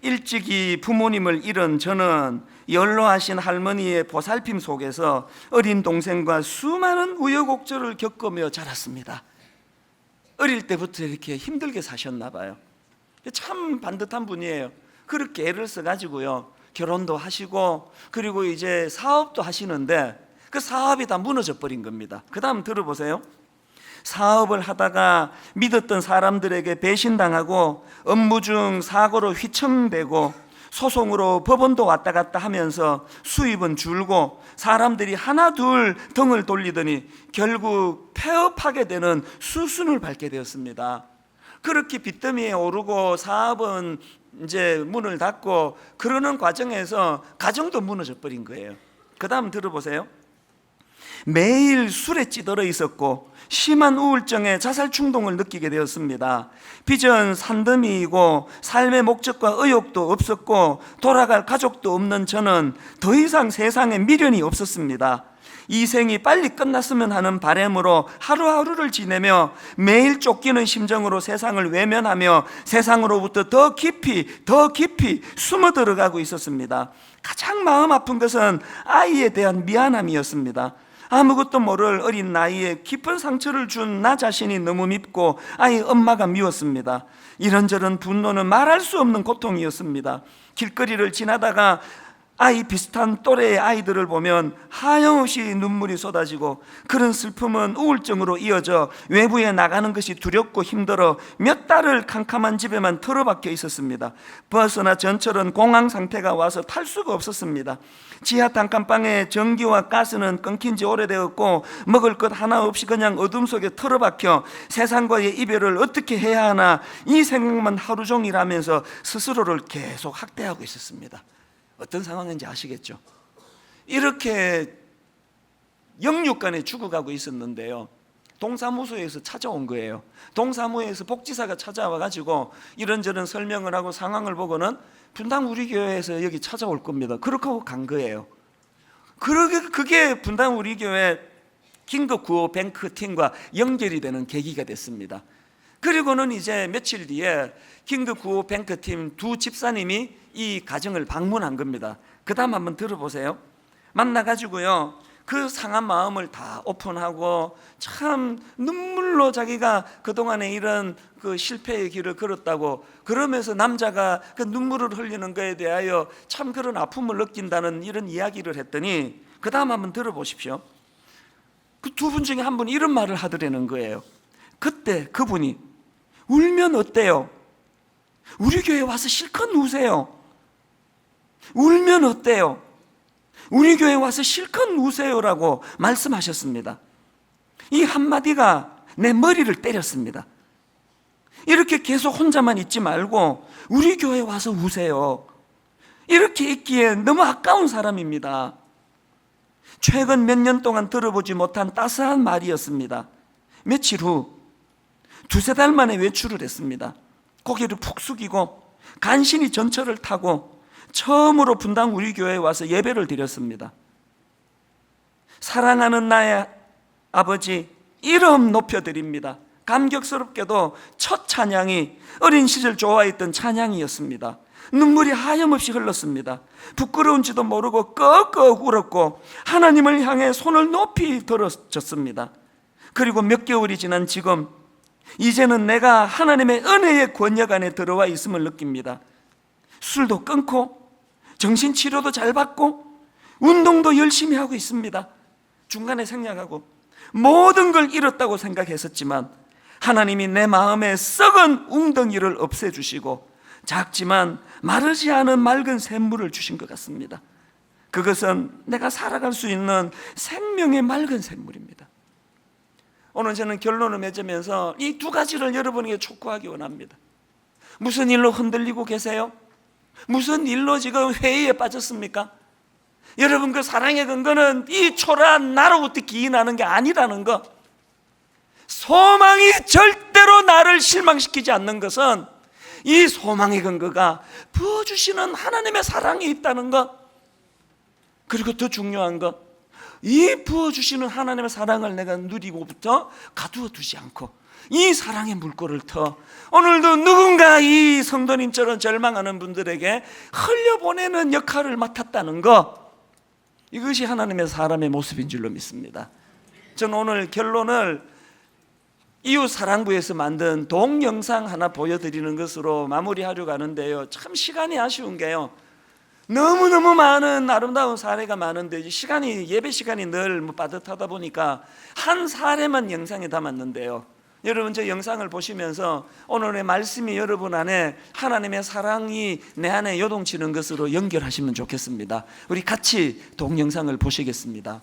일찍이 부모님을 잃은 저는 연로하신 할머니의 보살핌 속에서 어린 동생과 수많은 우여곡절을 겪으며 자랐습니다. 어릴 때부터 이렇게 힘들게 사셨나 봐요. 참 반듯한 분이에요. 그렇게 애를 써가지고요, 결혼도 하시고 그리고 이제 사업도 하시는데 그 사업이 다 무너져 버린 겁니다. 그 다음 들어보세요. 사업을 하다가 믿었던 사람들에게 배신당하고 업무 중 사고로 휘청되고 소송으로 법원도 왔다 갔다 하면서 수입은 줄고 사람들이 하나 둘 등을 돌리더니 결국 폐업하게 되는 수순을 밟게 되었습니다. 그렇게 빚더미에 오르고 사업은 이제 문을 닫고 그러는 과정에서 가정도 무너져 버린 거예요. 그 다음 들어보세요. 매일 술에 찌들어 있었고 심한 우울증에 자살 충동을 느끼게 되었습니다. 빚은 산더미이고 삶의 목적과 의욕도 없었고 돌아갈 가족도 없는 저는 더 이상 세상에 미련이 없었습니다. 이 생이 빨리 끝났으면 하는 바람으로 하루하루를 지내며 매일 쫓기는 심정으로 세상을 외면하며 세상으로부터 더 깊이 숨어 들어가고 있었습니다. 가장 마음 아픈 것은 아이에 대한 미안함이었습니다. 아무것도 모를 어린 나이에 깊은 상처를 준 나 자신이 너무 밉고 아이 엄마가 미웠습니다. 이런저런 분노는 말할 수 없는 고통이었습니다. 길거리를 지나다가 아이 비슷한 또래의 아이들을 보면 하염없이 눈물이 쏟아지고 그런 슬픔은 우울증으로 이어져 외부에 나가는 것이 두렵고 힘들어 몇 달을 캄캄한 집에만 틀어박혀 있었습니다. 버스나 전철은 공황 상태가 와서 탈 수가 없었습니다. 지하 단칸방에 전기와 가스는 끊긴 지 오래되었고 먹을 것 하나 없이 그냥 어둠 속에 틀어박혀 세상과의 이별을 어떻게 해야 하나 이 생각만 하루 종일 하면서 스스로를 계속 학대하고 있었습니다. 어떤 상황인지 아시겠죠? 이렇게 영육간에 죽어가고 있었는데요, 동사무소에서 찾아온 거예요. 동사무소에서 복지사가 찾아와가지고 이런저런 설명을 하고 상황을 보고는 분당 우리 교회에서 여기 찾아올 겁니다. 그렇게 하고 간 거예요. 그게 분당 우리 교회 긴급구호뱅크 팀과 연결이 되는 계기가 됐습니다. 그리고는 이제 며칠 뒤에 긴급구호뱅크 팀 두 집사님이 이 가정을 방문한 겁니다. 그 다음 한번 들어보세요. 만나가지고요, 그 상한 마음을 다 오픈하고 참 눈물로 자기가 그동안에 이런 그 실패의 길을 걸었다고, 그러면서 남자가 그 눈물을 흘리는 것에 대하여 참 그런 아픔을 느낀다는 이런 이야기를 했더니, 그 다음 한번 들어보십시오. 그 두 분 중에 한 분이 이런 말을 하더라는 거예요. 그때 그분이 울면 어때요? 우리 교회 와서 실컷 우세요. 울면 어때요? 우리 교회 와서 실컷 우세요라고 말씀하셨습니다. 이 한마디가 내 머리를 때렸습니다. 이렇게 계속 혼자만 있지 말고 우리 교회 와서 우세요. 이렇게 있기에 너무 아까운 사람입니다. 최근 몇 년 동안 들어보지 못한 따스한 말이었습니다. 며칠 후 두세 달 만에 외출을 했습니다. 고개를 푹 숙이고 간신히 전철을 타고 처음으로 분당 우리 교회에 와서 예배를 드렸습니다. 사랑하는 나의 아버지, 이름 높여드립니다. 감격스럽게도 첫 찬양이 어린 시절 좋아했던 찬양이었습니다. 눈물이 하염없이 흘렀습니다. 부끄러운지도 모르고 꺽꺽 울었고 하나님을 향해 손을 높이 들어줬습니다. 그리고 몇 개월이 지난 지금, 이제는 내가 하나님의 은혜의 권역 안에 들어와 있음을 느낍니다. 술도 끊고 정신치료도 잘 받고 운동도 열심히 하고 있습니다. 중간에 생략하고 모든 걸 잃었다고 생각했었지만 하나님이 내 마음에 썩은 웅덩이를 없애주시고 작지만 마르지 않은 맑은 샘물을 주신 것 같습니다. 그것은 내가 살아갈 수 있는 생명의 맑은 샘물입니다. 오늘 저는 결론을 맺으면서 이 두 가지를 여러분에게 촉구하기 원합니다. 무슨 일로 흔들리고 계세요? 무슨 일로 지금 회의에 빠졌습니까? 여러분, 그 사랑의 근거는 이 초라한 나로부터 기인하는 게 아니라는 것, 소망이 절대로 나를 실망시키지 않는 것은 이 소망의 근거가 부어주시는 하나님의 사랑이 있다는 것, 그리고 더 중요한 것, 이 부어주시는 하나님의 사랑을 내가 누리고부터 가두어 두지 않고 이 사랑의 물꼬를 터 오늘도 누군가 이 성도님처럼 절망하는 분들에게 흘려보내는 역할을 맡았다는 것, 이것이 하나님의 사람의 모습인 줄로 믿습니다. 저는 오늘 결론을 이웃사랑부에서 만든 동영상 하나 보여드리는 것으로 마무리하려고 하는데요, 참 시간이 아쉬운 게요, 너무너무 많은 아름다운 사례가 많은데 예배 시간이 늘 빠듯하다 보니까 한 사례만 영상에 담았는데요, 여러분 저 영상을 보시면서 오늘의 말씀이 여러분 안에 하나님의 사랑이 내 안에 요동치는 것으로 연결하시면 좋겠습니다. 우리 같이 동영상을 보시겠습니다.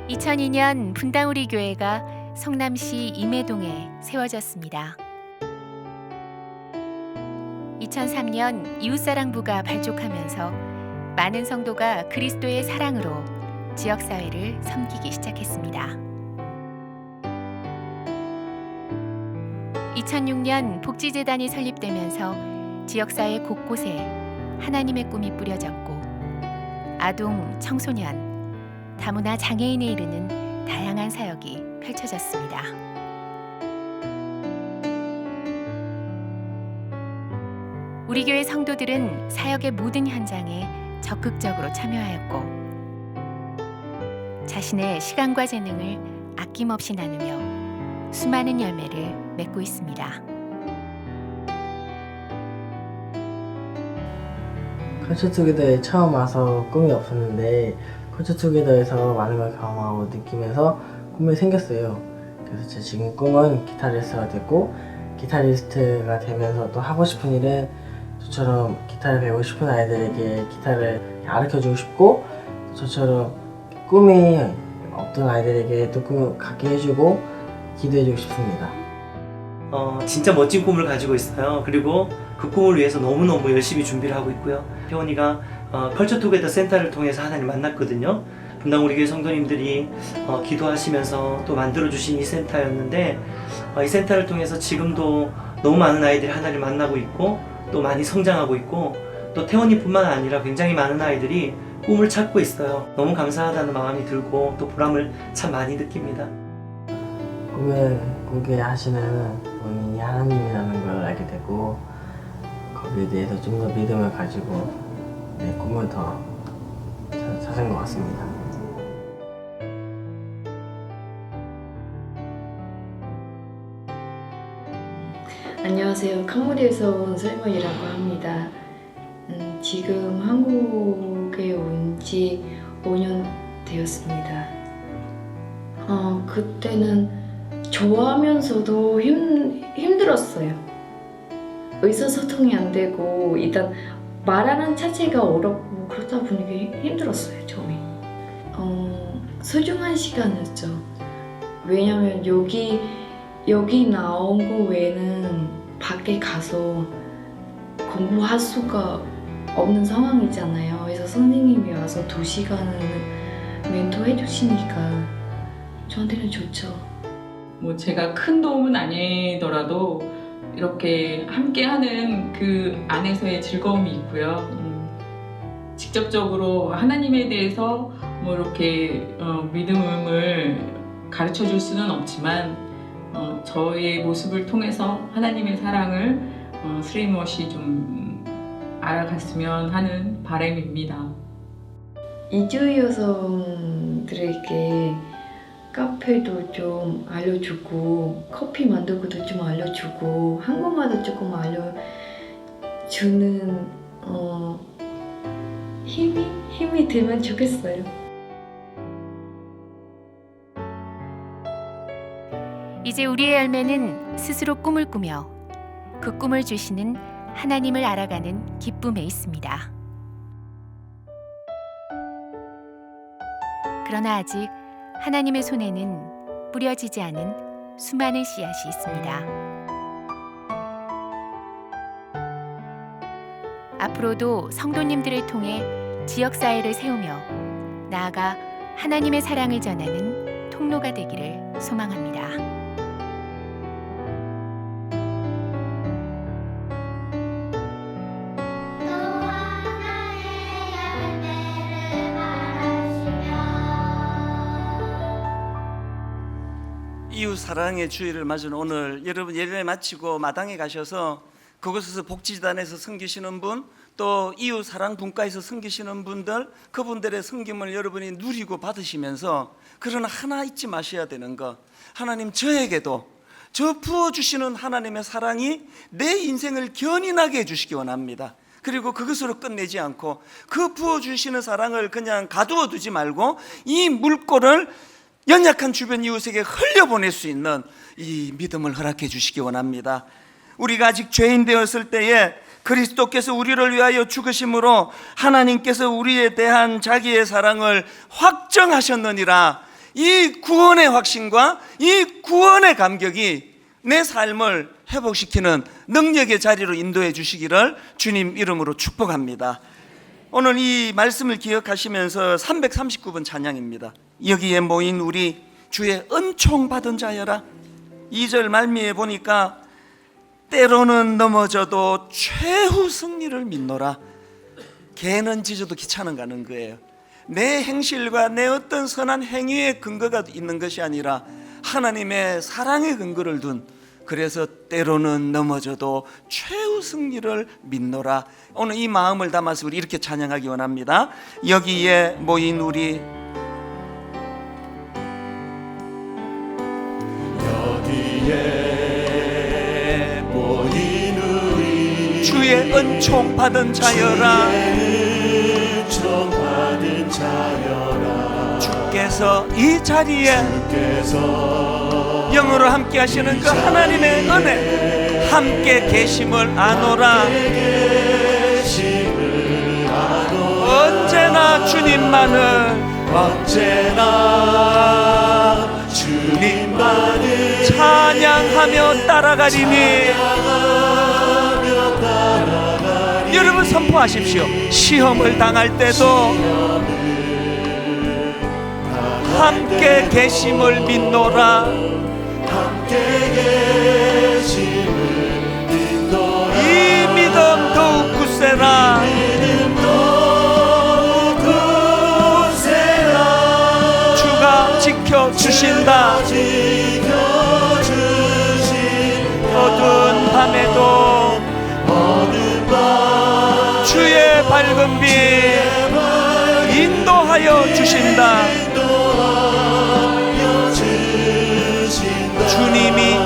(2002년) 분당 우리 교회가 성남시 임해동에 세워졌습니다. 2003년 이웃사랑부가 발족하면서 많은 성도가 그리스도의 사랑으로 지역사회를 섬기기 시작했습니다. 2006년 복지재단이 설립되면서 지역사회 곳곳에 하나님의 꿈이 뿌려졌고 아동, 청소년, 다문화 장애인에 이르는 다양한 사역이 펼쳐졌습니다. 우리 교회 성도들은 사역의 모든 현장에 적극적으로 참여하였고 자신의 시간과 재능을 아낌없이 나누며 수많은 열매를 맺고 있습니다. 컬처투게더에 처음 와서 꿈이 없었는데 컬처투게더에서 많은 걸 경험하고 느끼면서 꿈이 생겼어요. 그래서 제 지금 꿈은 기타리스트가 됐고, 기타리스트가 되면서 또 하고 싶은 일은 저처럼 기타를 배우고 싶은 아이들에게 기타를 가르쳐주고 싶고, 저처럼 꿈이 없던 아이들에게 또 꿈을 갖게 해주고 기도해주고 싶습니다. 진짜 멋진 꿈을 가지고 있어요. 그리고 그 꿈을 위해서 너무너무 열심히 준비를 하고 있고요. 태원이가 컬처투게더 센터를 통해서 하나님 만났거든요. 분당 우리 교회 성도님들이 기도하시면서 또 만들어주신 이 센터였는데, 이 센터를 통해서 지금도 너무 많은 아이들이 하나님 만나고 있고 또 많이 성장하고 있고, 또 태원이뿐만 아니라 굉장히 많은 아이들이 꿈을 찾고 있어요. 너무 감사하다는 마음이 들고 또 보람을 참 많이 느낍니다. 꿈은 꾸게 하시는 본인이 하나님이라는 걸 알게 되고 거기에 대해서 좀 더 믿음을 가지고 내 꿈을 더 찾은 것 같습니다. 안녕하세요. 캄보디아에서 온 설머이라고 합니다. 지금 한국에 온 지 5년 되었습니다. 그때는 좋아하면서도 힘들었어요. 의사소통이 안 되고 일단 말하는 자체가 어렵고 그러다 보니까 힘들었어요. 처음에. 소중한 시간이었죠. 왜냐면 여기 나온 거 외에는 밖에 가서 공부할 수가 없는 상황이잖아요. 그래서 선생님이 와서 2시간을 멘토해 주시니까 저한테는 좋죠. 뭐 제가 큰 도움은 아니더라도 이렇게 함께하는 그 안에서의 즐거움이 있고요. 직접적으로 하나님에 대해서 뭐 이렇게 믿음을 가르쳐 줄 수는 없지만 저의 모습을 통해서 하나님의 사랑을 스레이머시 좀 알아갔으면 하는 바람입니다. 이주 여성들에게 카페도 좀 알려주고 커피 만들고도 좀 알려주고 한국말도 조금 알려주는 힘이 되면 좋겠어요. 이제 우리의 열매는 스스로 꿈을 꾸며 그 꿈을 주시는 하나님을 알아가는 기쁨에 있습니다. 그러나 아직 하나님의 손에는 뿌려지지 않은 수많은 씨앗이 있습니다. 앞으로도 성도님들을 통해 지역사회를 세우며 나아가 하나님의 사랑을 전하는 통로가 되기를 소망합니다. 이웃 사랑의 주일을 맞은 오늘 여러분 예배 마치고 마당에 가셔서 그곳에서 복지단에서 섬기시는 분, 또 이웃 사랑 분과에서 섬기시는 분들, 그분들의 섬김을 여러분이 누리고 받으시면서 그러나 하나 잊지 마셔야 되는 것, 하나님 저에게도 저 부어주시는 하나님의 사랑이 내 인생을 견인하게 해주시기 원합니다. 그리고 그것으로 끝내지 않고 그 부어주시는 사랑을 그냥 가두어 두지 말고 이 물꼬를 연약한 주변 이웃에게 흘려보낼 수 있는 이 믿음을 허락해 주시기 원합니다. 우리가 아직 죄인 되었을 때에 그리스도께서 우리를 위하여 죽으심으로 하나님께서 우리에 대한 자기의 사랑을 확정하셨느니라. 이 구원의 확신과 이 구원의 감격이 내 삶을 회복시키는 능력의 자리로 인도해 주시기를 주님 이름으로 축복합니다. 오늘 이 말씀을 기억하시면서 339번 찬양입니다. 여기에 모인 우리 주의 은총 받은 자여라. 2절 말미에 보니까 때로는 넘어져도 최후 승리를 믿노라. 개는 짖어도 귀찮은 가는 거예요. 내 행실과 내 어떤 선한 행위의 근거가 있는 것이 아니라 하나님의 사랑의 근거를 둔, 그래서 때로는 넘어져도 최후 승리를 믿노라. 오늘 이 마음을 담아서 우리 이렇게 찬양하기 원합니다. 여기에 모인 우리 주의 은총 받은 자여라. 주께서 이 자리에 영으로 함께 하시는 그 하나님의 은혜 함께 계심을 아노라. 언제나 주님만을 찬양하며 따라가리니. 여러분 선포하십시오. 시험을 당할 때도 함께 계심을 믿노라. 이 믿음 더욱 굳세라. 주가 지켜주신다. 밝은 빛 인도하여 주신다. 주님이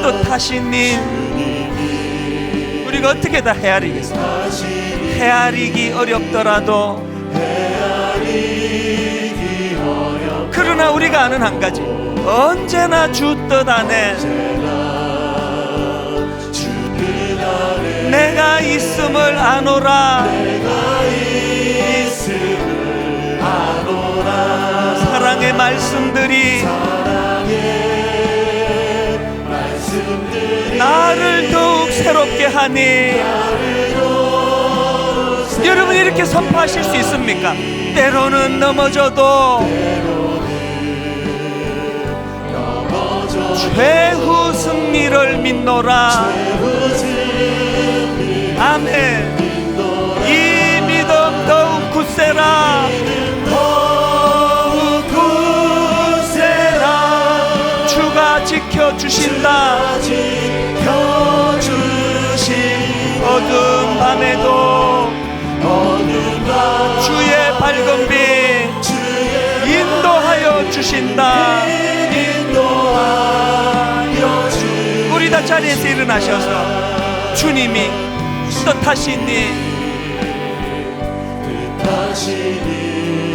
뜻하신 일 우리가 어떻게 다 헤아리겠습니까? 헤아리기 어렵더라도, 그러나 우리가 아는 한 가지, 언제나 주 뜻 안에 내가 있음을 아노라. 사랑의 말씀들이 나를 더욱 새롭게 하니. 여러분 이렇게 선포하실 수 있습니까? 때로는 넘어져도 최후 승리를 믿노라. 아멘. 이 믿음 더욱 굳세라. 주가 지켜주신다. 어두운 밤에도 주의 밝은 빛 인도하여 주신다. 우리 다 자리에서 일어나셔서 주님이 뜻하신 일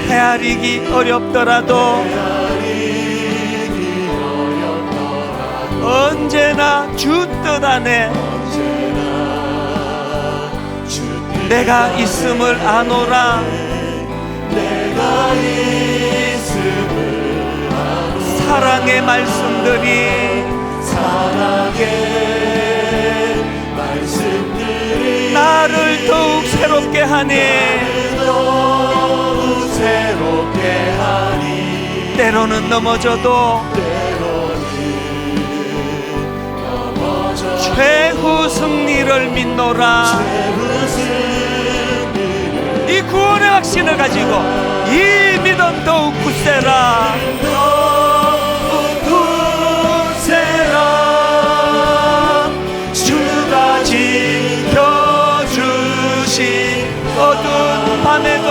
헤아리기 어렵더라도 언제나 주 뜻 안에 내가 있음을 아노라. 사랑의 말씀들이 나를 더욱 새롭게 하니. 때로는 넘어져도 최후 승리를 믿노라. 이 구원의 확신을 가지고 이 믿음 더욱 굳세라. 주가 지켜주신 어두운 밤에도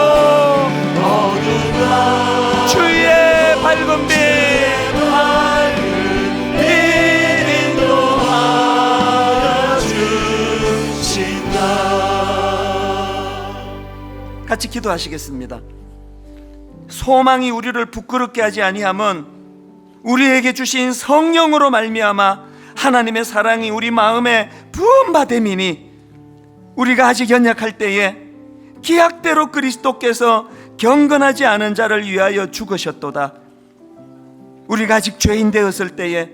주의 밝은 빛 같이 기도하시겠습니다. 소망이 우리를 부끄럽게 하지 아니함은 우리에게 주신 성령으로 말미암아 하나님의 사랑이 우리 마음에 부음받음이니, 우리가 아직 연약할 때에 기약대로 그리스도께서 경건하지 않은 자를 위하여 죽으셨도다. 우리가 아직 죄인 되었을 때에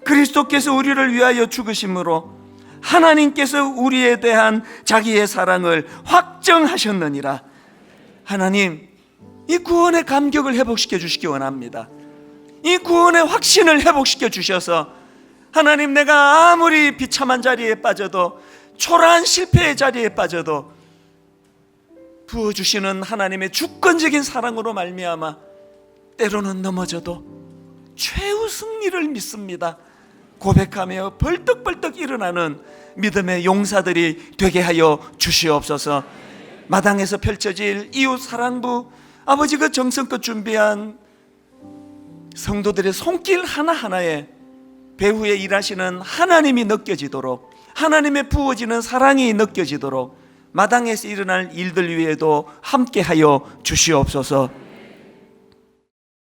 그리스도께서 우리를 위하여 죽으심으로 하나님께서 우리에 대한 자기의 사랑을 확정하셨느니라. 하나님, 이 구원의 감격을 회복시켜 주시기 원합니다. 이 구원의 확신을 회복시켜 주셔서 하나님, 내가 아무리 비참한 자리에 빠져도, 초라한 실패의 자리에 빠져도 부어주시는 하나님의 주권적인 사랑으로 말미암아 때로는 넘어져도 최후 승리를 믿습니다 고백하며 벌떡벌떡 일어나는 믿음의 용사들이 되게 하여 주시옵소서. 마당에서 펼쳐질 이웃 사랑부, 아버지가 정성껏 준비한 성도들의 손길 하나하나에 배후에 일하시는 하나님이 느껴지도록, 하나님의 부어지는 사랑이 느껴지도록 마당에서 일어날 일들 위에도 함께하여 주시옵소서.